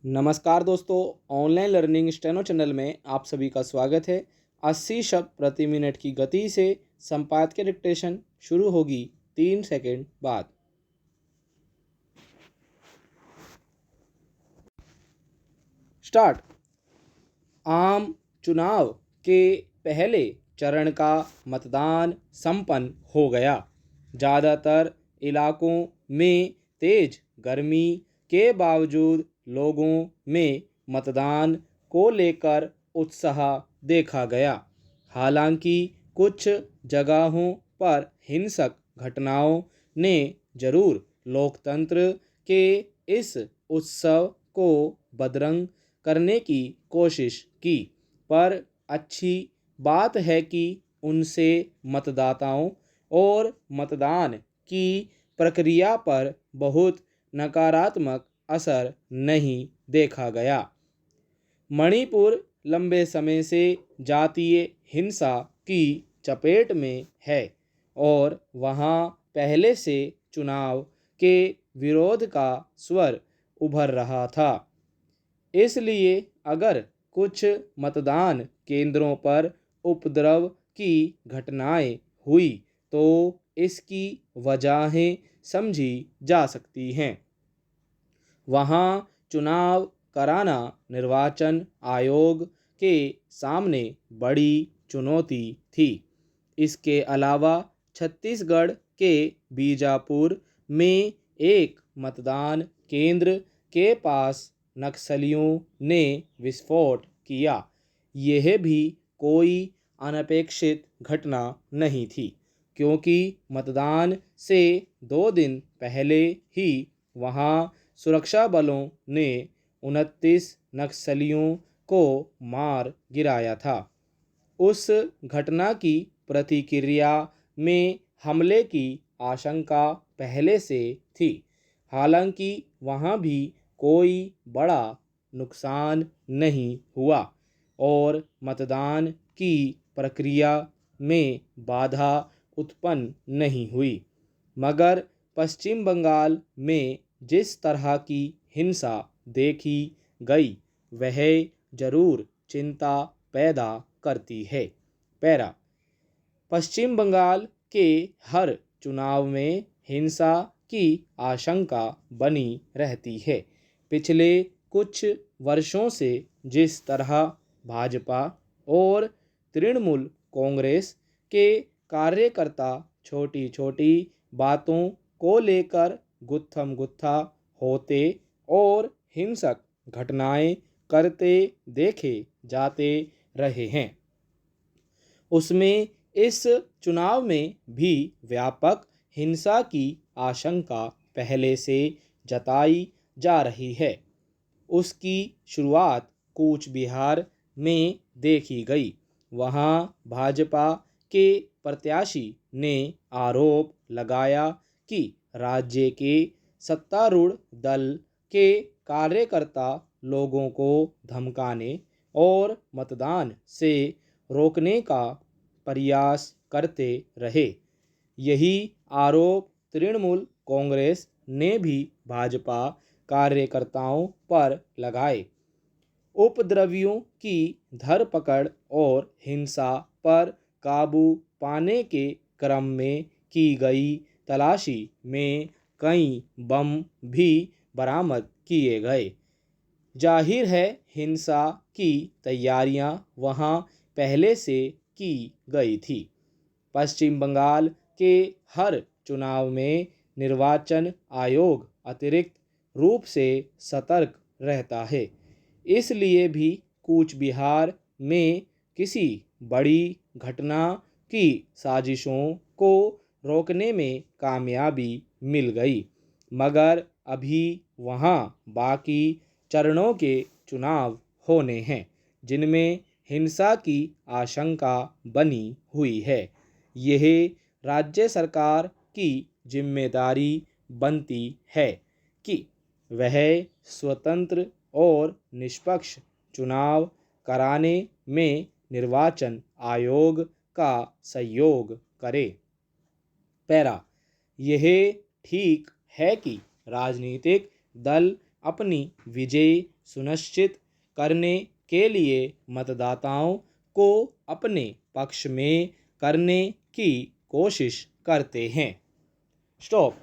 नमस्कार दोस्तों, online learning steno channel में आप सभी का स्वागत है। 80 शब्द प्रति मिनट की गति से संपादकीय डिक्टेशन शुरू होगी 3 सेकंड बाद। स्टार्ट। आम चुनाव के पहले चरण का मतदान संपन्न हो गया। ज़्यादातर इलाकों में तेज गर्मी के बावजूद लोगों में मतदान को लेकर उत्साह देखा गया। हालांकि कुछ जगहों पर हिंसक घटनाओं ने जरूर लोकतंत्र के इस उत्सव को बदरंग करने की कोशिश की, पर अच्छी बात है कि उनसे मतदाताओं और मतदान की प्रक्रिया पर बहुत नकारात्मक असर नहीं देखा गया। मणिपुर लंबे समय से जातीय हिंसा की चपेट में है और वहाँ पहले से चुनाव के विरोध का स्वर उभर रहा था। इसलिए अगर कुछ मतदान केंद्रों पर उपद्रव की घटनाएं हुई तो इसकी वजहें समझी जा सकती हैं। वहाँ चुनाव कराना निर्वाचन आयोग के सामने बड़ी चुनौती थी। इसके अलावा छत्तीसगढ़ के बीजापुर में एक मतदान केंद्र के पास नक्सलियों ने विस्फोट किया। यह भी कोई अनपेक्षित घटना नहीं थी, क्योंकि मतदान से 2 दिन पहले ही वहां सुरक्षा बलों ने 29 नक्सलियों को मार गिराया था। उस घटना की प्रतिक्रिया में हमले की आशंका पहले से थी। हालांकि वहां भी कोई बड़ा नुकसान नहीं हुआ और मतदान की प्रक्रिया में बाधा उत्पन्न नहीं हुई। मगर पश्चिम बंगाल में जिस तरह की हिंसा देखी गई वह जरूर चिंता पैदा करती है। पैरा। पश्चिम बंगाल के हर चुनाव में हिंसा की आशंका बनी रहती है। पिछले कुछ वर्षों से जिस तरह भाजपा और तृणमूल कांग्रेस के कार्यकर्ता छोटी छोटी बातों को लेकर गुत्थम गुत्था होते और हिंसक घटनाएं करते देखे जाते रहे हैं, उसमें इस चुनाव में भी व्यापक हिंसा की आशंका पहले से जताई जा रही है। उसकी शुरुआत कूच बिहार में देखी गई। वहां भाजपा के प्रत्याशी ने आरोप लगाया कि राज्य के सत्तारूढ़ दल के कार्यकर्ता लोगों को धमकाने और मतदान से रोकने का प्रयास करते रहे। यही आरोप तृणमूल कांग्रेस ने भी भाजपा कार्यकर्ताओं पर लगाए। उपद्रवियों की धरपकड़ और हिंसा पर काबू पाने के क्रम में की गई तलाशी में कई बम भी बरामद किए गए। जाहिर है हिंसा की तैयारियां वहां पहले से की गई थी। पश्चिम बंगाल के हर चुनाव में निर्वाचन आयोग अतिरिक्त रूप से सतर्क रहता है। इसलिए भी कूच बिहार में किसी बड़ी घटना की साजिशों को रोकने में कामयाबी मिल गई। मगर अभी वहाँ बाकी चरणों के चुनाव होने हैं जिनमें हिंसा की आशंका बनी हुई है। यह राज्य सरकार की जिम्मेदारी बनती है कि वह स्वतंत्र और निष्पक्ष चुनाव कराने में निर्वाचन आयोग का सहयोग करे। पैरा। यह ठीक है कि राजनीतिक दल अपनी विजय सुनिश्चित करने के लिए मतदाताओं को अपने पक्ष में करने की कोशिश करते हैं। स्टॉप।